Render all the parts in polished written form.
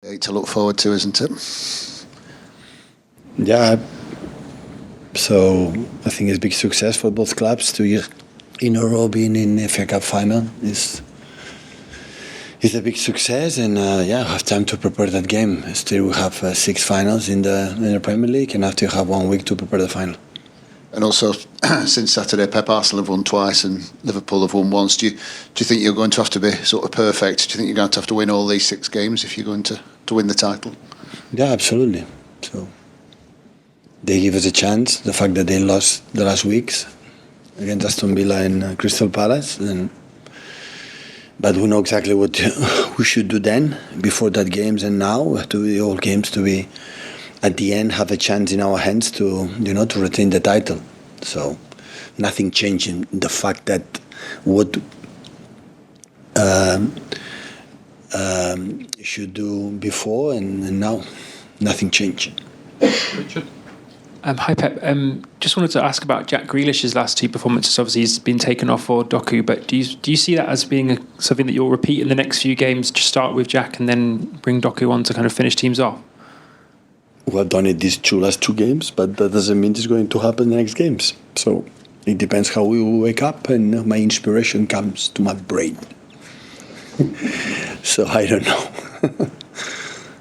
To look forward to, isn't it? Yeah. So I think it's a big success for both clubs. 2 years in a row being in the FA Cup final is a big success, and have time to prepare that game. Still, we have 6 finals in the Premier League, and after you have 1 week to prepare the final. And also, since Saturday, Pep, Arsenal have won twice and Liverpool have won once. Do you think you're going to have to be sort of perfect? Do you think you're going to have to win all these 6 games if you're going to win the title? Yeah, absolutely. So they give us a chance. The fact that they lost the last weeks against Aston Villa and Crystal Palace, but we know exactly what we should do then, before that games, and now we have to do all games to be at the end have a chance in our hands to to retain the title. So nothing changed in the fact that what should do before and now nothing changed. Richard. Hi Pep. Just wanted to ask about Jack Grealish's last 2 performances. Obviously, he's been taken off for Doku, but do you see that as being something that you'll repeat in the next few games? Just start with Jack and then bring Doku on to kind of finish teams off. We have done it these last 2 games, but that doesn't mean it's going to happen in the next games. So it depends how we will wake up, and my inspiration comes to my brain. So I don't know.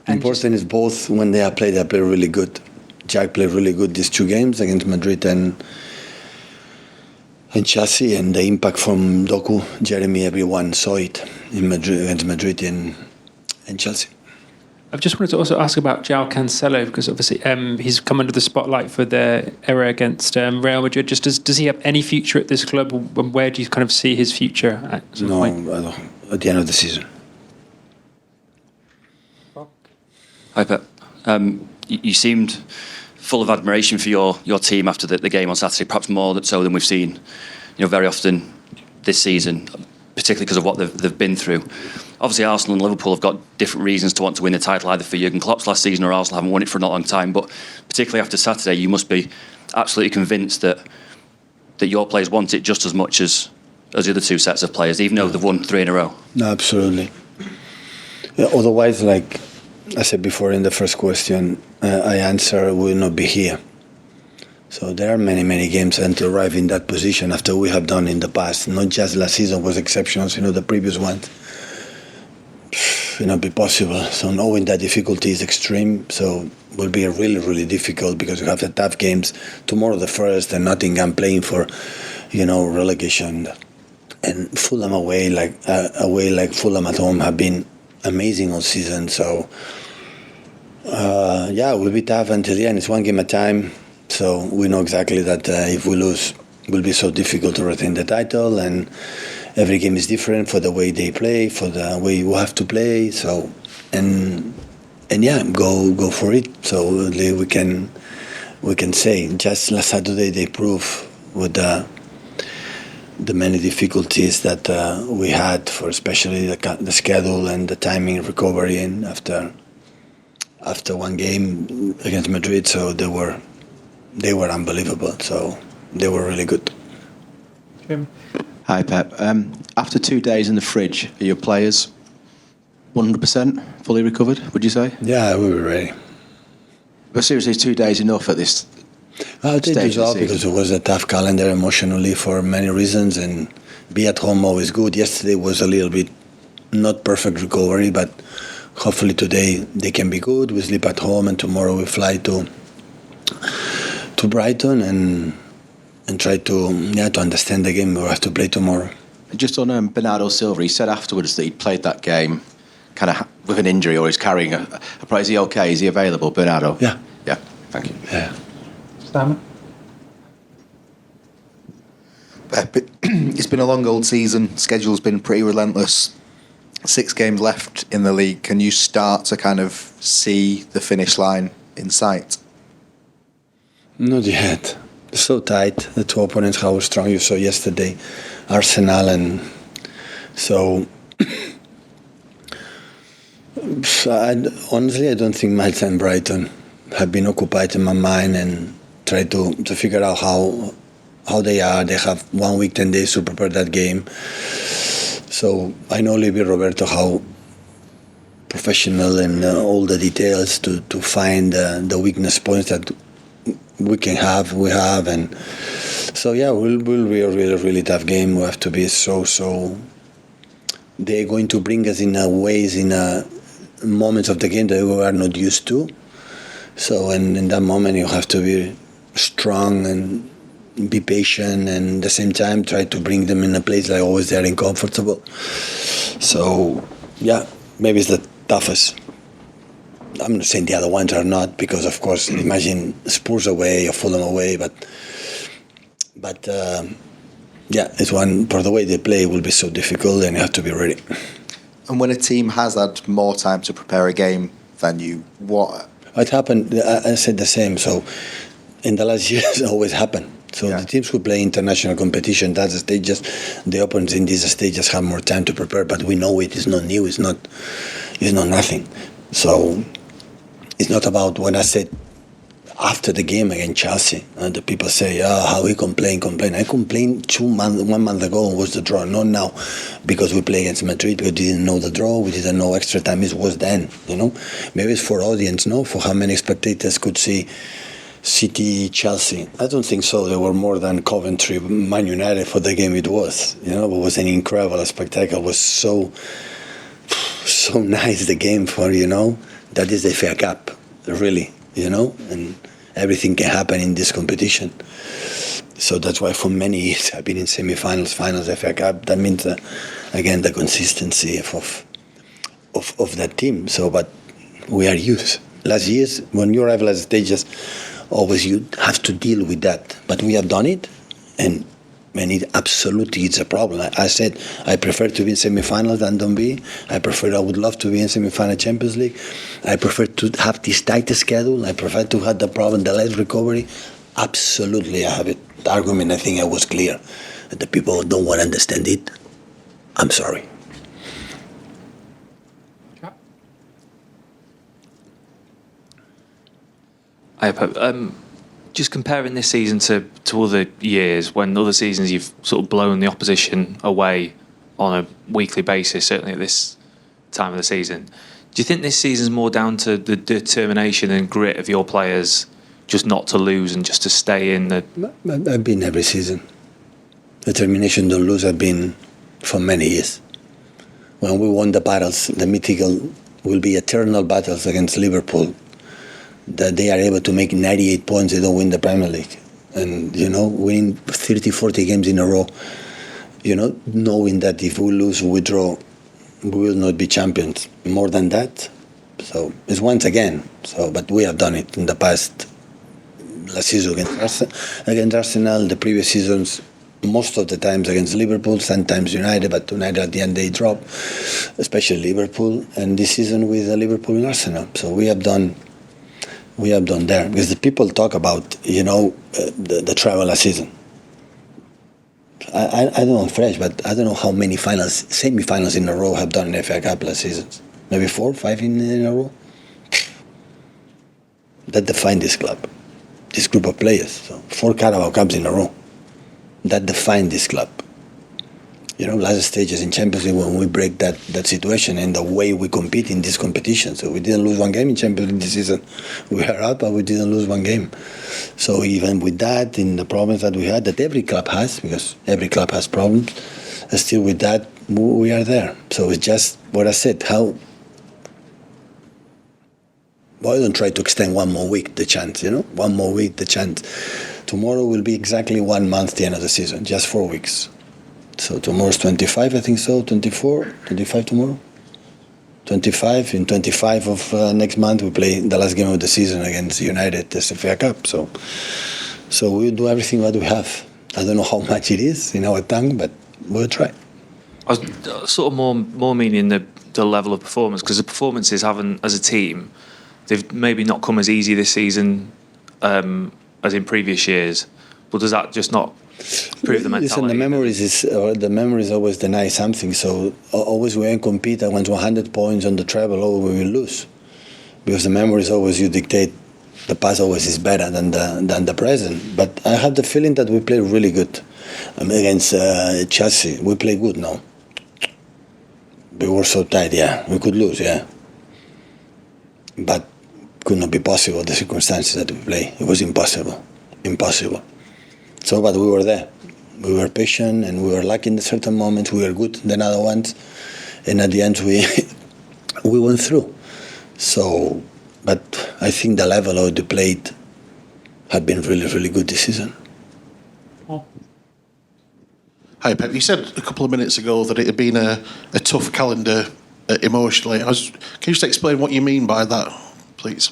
Important is both when they play really good. Jack played really good these 2 games against Madrid and Chelsea, and the impact from Doku, Jeremy, everyone saw it in Madrid, against Madrid and Chelsea. I just wanted to also ask about João Cancelo, because obviously he's come under the spotlight for the error against Real Madrid. Just does he have any future at this club, and where do you kind of see his future at some point? I don't. At the end of the season. Hi Pep. You seemed full of admiration for your team after the game on Saturday, perhaps more so than we've seen very often this season, particularly because of what they've been through. Obviously, Arsenal and Liverpool have got different reasons to want to win the title, either for Jurgen Klopp's last season or Arsenal haven't won it for a long time. But particularly after Saturday, you must be absolutely convinced that your players want it just as much as the other 2 sets of players, even though they've won 3 in a row. No, absolutely. Otherwise, like I said before in the first question, I answer we will not be here. So there are many games until arrive in that position after we have done in the past. Not just last season was exceptions, the previous ones. It will not be possible. So knowing that difficulty is extreme, so it will be really difficult, because you have the tough games tomorrow, the first, and Nottingham playing for relegation, and Fulham away like Fulham at home have been amazing all season. So it will be tough until the end. It's 1 game at a time. So we know exactly that if we lose, it will be so difficult to retain the title, and every game is different for the way they play, for the way you have to play. So go for it. So we can say just last Saturday they proved with the many difficulties that we had, for especially the schedule and the timing recovery, and after 1 game against Madrid. So they were unbelievable. So they were really good. Jim. Hi Pep. After 2 days in the fridge, are your players 100% fully recovered, would you say? Yeah, we were ready. But seriously, is 2 days enough at this I did stage well of the because season? it was a tough calendar emotionally for many reasons, and be at home always good. Yesterday was a little bit not perfect recovery, but hopefully today they can be good. We sleep at home, and tomorrow we fly to Brighton and try to understand the game we have to play tomorrow. Just on Bernardo Silva, he said afterwards that he'd played that game kind of with an injury, or he's carrying a prize. Is he okay? Is he available, Bernardo? Yeah. Yeah, thank you. Yeah. Stammer. It's been a long old season. Schedule's been pretty relentless. 6 games left in the league. Can you start to kind of see the finish line in sight? Not yet. It's so tight. The 2 opponents, how strong you saw yesterday, Arsenal, and so. Honestly, I don't think Malta and Brighton have been occupied in my mind, and try to figure out how they are. They have 1 week, 10 days to prepare that game. So I know Olivier Roberto how professional in all the details to find the weakness points that we have, and so yeah, will be a really tough game. We have to be so. They're going to bring us in ways in moments of the game that we are not used to. So, and in that moment, you have to be strong and be patient, and at the same time try to bring them in a place like always they are uncomfortable. So, yeah, maybe it's the toughest. I'm not saying the other ones are not, because of course, imagine Spurs away or Fulham away, but yeah, it's one for the way they play will be so difficult, and you have to be ready. And when a team has had more time to prepare a game than you, what? It happened. I said the same. So in the last years, it always happened. So the teams who play international competition, that's the stages. The opponents in these stages have more time to prepare. But we know it is not new. It's not nothing. So it's not about when I said after the game against Chelsea, the people say, how he complain. I complained 1 month ago was the draw, not now, because we play against Madrid, because we didn't know the draw, we didn't know extra time it was then, Maybe it's for audience, for how many spectators could see City, Chelsea. I don't think so. There were more than Coventry, Man United for the game it was. It was an incredible spectacle. It was so nice, the game for, that is the FA Cup, really, and everything can happen in this competition. So that's why for many years I've been in semi-finals, finals, FA Cup. That means, again, the consistency of that team. So, but we are used. Last years, when you arrive at stages, always you have to deal with that. But we have done it, and it absolutely is a problem. I said I prefer to be in semi-finals than don't be. I would love to be in semi-final Champions League. I prefer to have this tight schedule. I prefer to have the problem, the late recovery. Absolutely, I have it. The argument, I think I was clear. The people don't want to understand it. I'm sorry. Hi, Pep. Just comparing this season to other years, when other seasons you've sort of blown the opposition away on a weekly basis, certainly at this time of the season, do you think this season's more down to the determination and grit of your players just not to lose and just to stay in the... I've been every season. Determination to lose, I've been for many years. When we won the battles, the mythical will be eternal battles against Liverpool, that they are able to make 98 points, they don't win the Premier League. And, winning 30, 40 games in a row, knowing that if we lose, we draw, we will not be champions. More than that, so it's once again. So, but we have done it in the past. Last season against Arsenal, the previous seasons, most of the times against Liverpool, sometimes United, but United at the end they drop, especially Liverpool. And this season with Liverpool and Arsenal. So we have done there, because the people talk about the travel last season. I don't know French, but I don't know how many semi-finals in a row have done in FA Cup last seasons. Maybe 4, 5 in a row. That define this club, this group of players. So 4 Carabao Cups in a row. That define this club. Last stages in Champions League when we break that situation and the way we compete in this competition. So we didn't lose one game in Champions League this season. We are out, but we didn't lose one game. So even with that, in the problems that we had, that every club has, because every club has problems, still with that, we are there. So it's just what I said, I don't try to extend one more week the chance, 1 more week the chance. Tomorrow will be exactly 1 month the end of the season, just 4 weeks. So tomorrow's 25, I think so, 24, 25 tomorrow. 25, in 25 of next month we play the last game of the season against United, the FA Cup. So we'll do everything what we have. I don't know how much it is in our tongue, but we'll try. I was sort of more meaning the level of performance, because the performances haven't, as a team, they've maybe not come as easy this season as in previous years. But does that just not prove the mentality? Listen, the memory is always deny something. So always when we compete against 100 points on the treble, we will lose, because the memory is always you dictate. The past always is better than the present. But I have the feeling that we play really good. Against Chelsea, we play good now. We were so tight, yeah. We could lose, yeah. but could not be possible, the circumstances that we play. It was impossible. So, but we were there. We were patient and we were lucky in certain moments. We were good than other ones. And at the end, we went through. So, but I think the level of the plate had been really, really good this season. Hi, Pep. You said a couple of minutes ago that it had been a tough calendar emotionally. Can you just explain what you mean by that, please?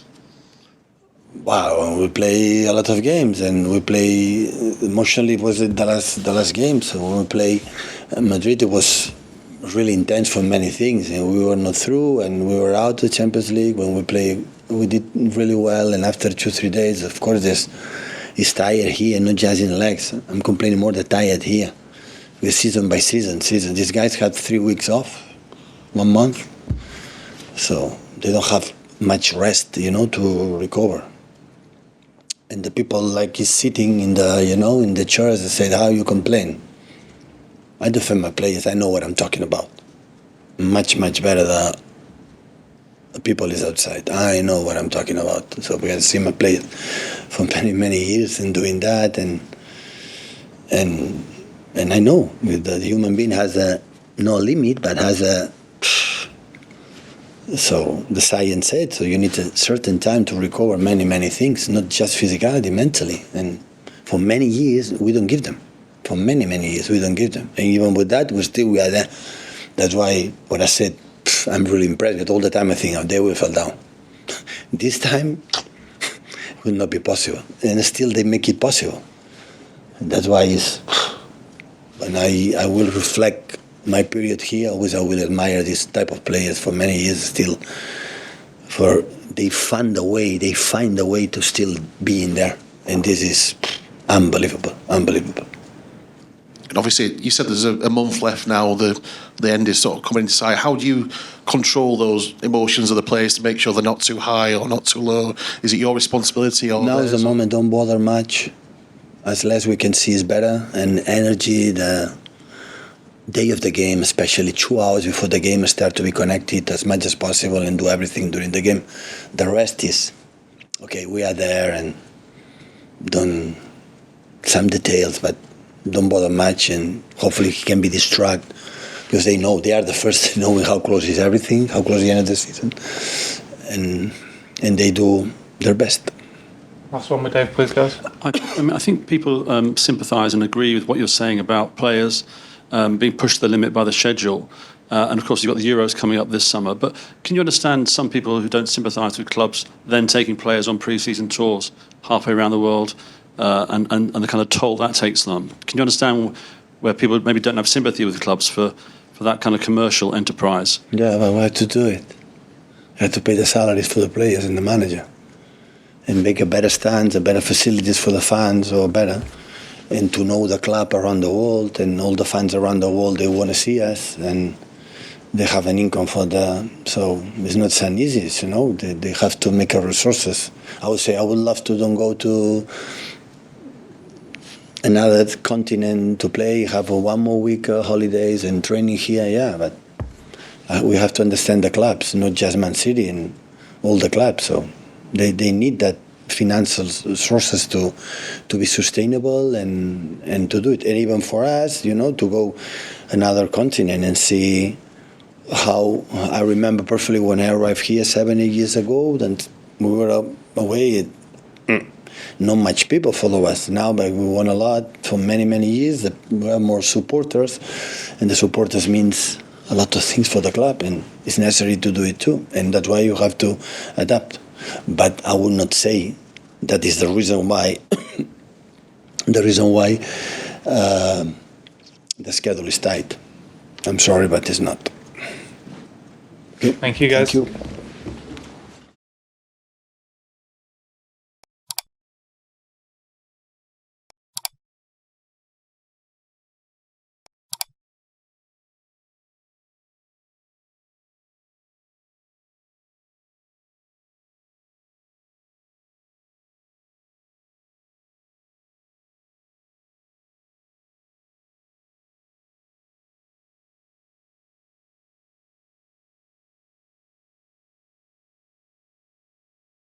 Wow, we play a lot of games, and we play emotionally. It was the last game. So when we play Madrid, it was really intense for many things, and we were not through, and we were out of the Champions League. When we play, we did really well, and after 2-3 days, of course, it's tired here, not just in the legs. I'm complaining more the tired here. We're season by season. These guys had 3 weeks off, 1 month, so they don't have much rest, to recover. And the people like is sitting in the, in the chairs and said, "How you complain?" I defend my players. I know what I'm talking about. Much better than the people is outside. I know what I'm talking about. So we have seen my players for many years and doing that, and I know the human being has no limit, but has a. So the science said, so you need a certain time to recover many things, not just physicality, mentally. And for many years, we don't give them. For many years, we don't give them. And even with that, we are there. That's why when I said, I'm really impressed with all the time I think, they will fall down. This time, it will not be possible. And still they make it possible. And that's why when I will reflect my period here, always I will admire this type of players for many years still. For they find a way to still be in there, and this is unbelievable. And obviously, you said there's a month left now. The end is sort of coming into sight. How do you control those emotions of the players to make sure they're not too high or not too low? Is it your responsibility? Or now is the moment. Don't bother much. As less we can see is better, and energy. The day of the game, especially 2 hours before the game, start to be connected as much as possible and do everything during the game. The rest is, okay, we are there and done some details, but don't bother much, and hopefully he can be distracted because they are the first knowing how close is everything, how close the end of the season, and they do their best. Last one with Dave, please, guys. I think people sympathise and agree with what you're saying about players being pushed to the limit by the schedule. And of course, you've got the Euros coming up this summer. But can you understand some people who don't sympathise with clubs then taking players on pre-season tours halfway around the world and the kind of toll that takes them? Can you understand where people maybe don't have sympathy with clubs for that kind of commercial enterprise? Yeah, but we have to do it. We have to pay the salaries for the players and the manager and make a better stands, a better facilities for the fans or better. And to know the club around the world, and all the fans around the world, they want to see us, and they have an income for so it's not so easy, they have to make resources. I would say I would love to don't go to another continent to play, have 1 more week holidays and training here, but we have to understand the clubs, not just Man City and all the clubs, so they need that financial sources to be sustainable and to do it. And even for us, to go another continent and see how. I remember perfectly when I arrived here 7-8 years ago, and we were away. Not much people follow us now, but we won a lot for many years. We have more supporters, and the supporters means a lot of things for the club, and it's necessary to do it too. And that's why you have to adapt. But I would not say that is the reason why the schedule is tight. I'm sorry, but it's not. Okay. Thank you, guys. Thank you.